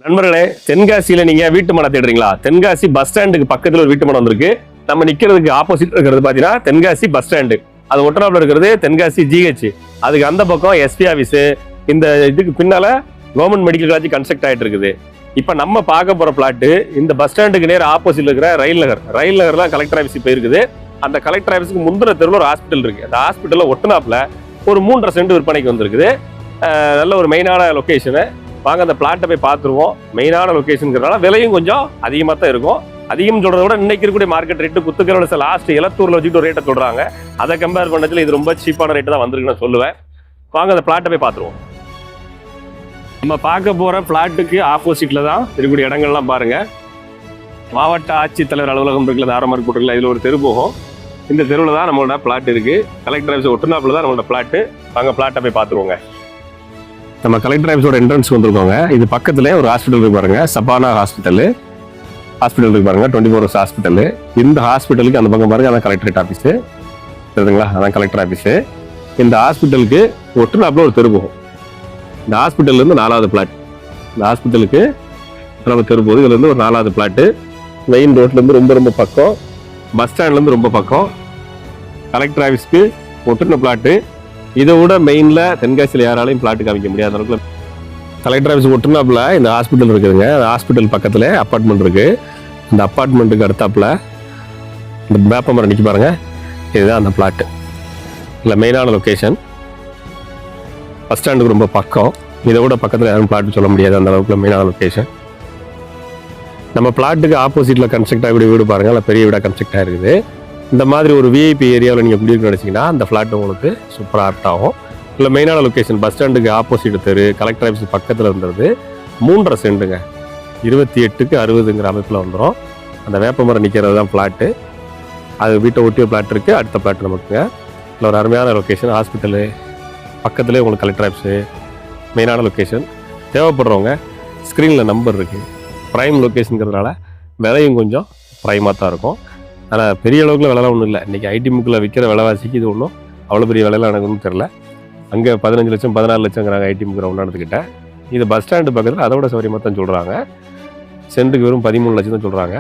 நண்பர்களே, தென்காசியில நீங்க வீட்டு மனை தேடுறீங்களா? தென்காசி பஸ் ஸ்டாண்டுக்கு பக்கத்துல ஒரு வீட்டு மனை வந்திருக்கு. நம்ம நிக்கிறதுக்கு ஆப்போசிட் இருக்கிறது பாத்தீங்கன்னா தென்காசி பஸ் ஸ்டாண்டு. அது ஒட்டனாப்புல இருக்கிறது தென்காசி ஜிஹெச். அதுக்கு அந்த பக்கம் எஸ்பி ஆபீஸ். இந்த இதுக்கு பின்னால கவர்மெண்ட் மெடிக்கல் காலேஜ் கன்ஸ்ட்ரக்ட் ஆயிட்டு இருக்குது. இப்ப நம்ம பார்க்க போற பிளாட் இந்த பஸ் ஸ்டாண்டுக்கு நேர ஆப்போசிட்ல இருக்கிற ரயில் நகர் தான் கலெக்டர் ஆபீஸ் போயிருக்குது. அந்த கலெக்டர் ஆபீஸ்க்கு முந்தின தெருவில் ஒரு ஹாஸ்பிட்டல் இருக்கு. அந்த ஹாஸ்பிட்டல்ல ஒட்டனாப்புல ஒரு 3.5 சென்ட் விற்பனைக்கு வந்திருக்குது. நல்ல ஒரு மெயினான லொகேஷனு. வாங்க அந்த பிளாட்டை போய் பார்த்துருவோம். மெயினான லொகேஷனுங்கிறதுனால விலையும் கொஞ்சம் அதிகமாக தான் இருக்கும். அதிகம் சொல்றத விட இன்னைக்கு இருக்கக்கூடிய மார்க்கெட் ரேட்டு குத்துக்கரோட லாஸ்ட் இலத்தூர்ல வச்சுட்டு ஒரு ரேட்டை சொல்றாங்க. அதை கம்பேர் பண்ணதுல இது ரொம்ப சீப்பான ரேட்டு தான் வந்திருக்குன்னு நான் சொல்லுவேன். வாங்க அந்த பிளாட்டை போய் பார்த்துருவோம். நம்ம பார்க்க போற பிளாட்டுக்கு ஆப்போசிட்ல தான் இருக்கக்கூடிய இடங்கள்லாம் பாருங்க. மாவட்ட ஆட்சித்தலைவர் அலுவலகம் இருக்குல்ல, ஆரம்பம் போட்டுருக்கல, இதுல ஒரு தெரு போகும். இந்த தெருவில் தான் நம்மளோட பிளாட் இருக்கு. கலெக்டர் ஆஃபீஸ் ஒட்டுனாப்புல தான் நம்மளோட பிளாட்டு. வாங்க பிளாட்டை போய் பார்த்துருவோங்க. நம்ம கலெக்டர் ஆஃபீஸோட என்ட்ரன்ஸ் வந்துருக்கோங்க. இது பக்கத்துல ஒரு ஹாஸ்பிட்டல் இருக்கு பாருங்க, சபானா ஹாஸ்பிட்டல் இருக்கு பாருங்க, 24 hours ஹாஸ்பிட்டல். இந்த ஹாஸ்பிட்டலுக்கு அந்த பக்கம் பாருங்க, அதான் கலெக்டரேட் ஆஃபீஸ் தெரியுதுங்களா, அதான் கலெக்டர் ஆஃபீஸ். இந்த ஹாஸ்பிட்டலுக்கு ஒட்டுனாப்புல ஒரு தெரு போகும். இந்த ஹாஸ்பிட்டல்ல இருந்து 4வது பிளாட். இந்த ஹாஸ்பிட்டலுக்கு நம்ம தெரு போகுது. இதுல இருந்து ஒரு 4வது பிளாட்டு. மெயின் ரோட்ல இருந்து ரொம்ப பக்கம், பஸ் ஸ்டாண்ட்ல இருந்து ரொம்ப பக்கம். கலெக்டர் ஆஃபீஸ்க்கு ஒட்டுன பிளாட்டு. இதை விட மெயின்ல தென்காசியில் யாராலையும் பிளாட்டு காமிக்க முடியாத அளவுக்கு கலெக்டர் ஆஃபீஸ் ஒட்டுனாப்புல இந்த ஹாஸ்பிட்டல் இருக்குதுங்க. அந்த ஹாஸ்பிட்டல் பக்கத்துல அப்பார்ட்மெண்ட் இருக்கு. அந்த அப்பார்ட்மெண்ட்டுக்கு அடுத்தாப்புல இந்த வேப்பமரம் நிற்க பாருங்க, இதுதான் அந்த பிளாட்டு. இல்லை மெயினான லொக்கேஷன். பஸ் ஸ்டாண்டுக்கு ரொம்ப பக்கம். இதை விட பக்கத்தில் யாரும் பிளாட் சொல்ல முடியாது, அந்த அளவுக்கு மெயினான லொக்கேஷன். நம்ம பிளாட்டுக்கு ஆப்போசிட்ல கன்ஸ்ட்ரக்ட் ஆகக்கூடிய வீடு பாருங்க, இல்லை பெரிய வீடாக கன்ஸ்ட்ரக்ட் ஆகிருக்குது. இந்த மாதிரி ஒரு விஐபி ஏரியாவில் நீங்கள் குடியிருக்க நினச்சிங்கன்னா அந்த ஃப்ளாட் உங்களுக்கு சூப்பராக ஆப்ட் ஆகும். இல்லை மெயினான லொக்கேஷன் பஸ் ஸ்டாண்டுக்கு ஆப்போசிட் தெரு, கலெக்டர் ஆஃபீஸ் பக்கத்தில் இருந்தது. 3.5 சென்ட்டுங்க, 28க்கு 60ங்கிற அமைப்பில் வந்துடும். அந்த வேப்பமரம் நிற்கிறது தான் ஃப்ளாட்டு. அது வீட்டை ஒட்டிய ஃப்ளாட் இருக்குது. அடுத்த ஃப்ளாட் நமக்குங்க. இல்லை ஒரு அருமையான லொக்கேஷன். ஹாஸ்பிட்டலு பக்கத்துலேயே உங்களுக்கு கலெக்டர் ஆஃபீஸு, மெயினான லொக்கேஷன். தேவைப்படுறவங்க ஸ்க்ரீனில் நம்பர் இருக்குது. ப்ரைம் லொக்கேஷனுங்கிறதுனால விலையும் கொஞ்சம் ப்ரைமாக தான் இருக்கும். ஆனால் பெரிய அளவுக்குள்ள விலைலாம் ஒன்றும் இல்லை. இன்றைக்கி ஐடி முக்கில் விற்கிற விலைவாசிக்கு இது ஒன்றும் அவ்வளோ பெரிய விலைலாம் எனக்கு ஒன்றும் தெரில. அங்கே 15 லட்சம் 14 லட்சங்கிறாங்க ஐடி முக்கிற ஒன்றானதுக்கிட்ட. இது பஸ் ஸ்டாண்டு பக்கத்தில் அதோட சௌரியமாக தான் சொல்கிறாங்க. சென்ட்டுக்கு வெறும் 13 லட்சம் தான் சொல்கிறாங்க.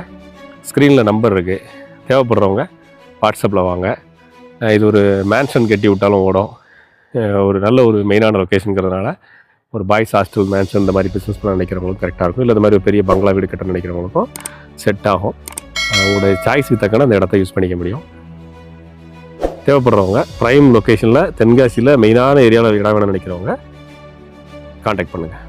ஸ்க்ரீனில் நம்பர் இருக்குது. தேவைப்படுறவங்க வாட்ஸ்அப்பில் வாங்க. இது ஒரு மேன்ஷன் கட்டி விட்டாலும் ஓடும். ஒரு நல்ல ஒரு மெயினான லொக்கேஷனுங்கிறதுனால ஒரு பாய்ஸ் ஹாஸ்டல், மேன்ஷன் இந்த மாதிரி பிஸ்னஸ் பண்ண நினைக்கிறவங்களுக்கும் கரெக்டாக இருக்கும். இல்லை இந்த மாதிரி ஒரு பெரிய பங்களா வீடு கட்ட நினைக்கிறவங்களுக்கும் செட் ஆகும். உங்களுடைய சாய்ஸுக்கு தக்கன அந்த இடத்த யூஸ் பண்ணிக்க முடியும். தேவைப்படுறவங்க ப்ரைம் லொக்கேஷனில் தென்காசியில் மெயினான ஏரியாவில் இடம் வேணும்னு நினைக்கிறவங்க கான்டாக்ட் பண்ணுங்கள்.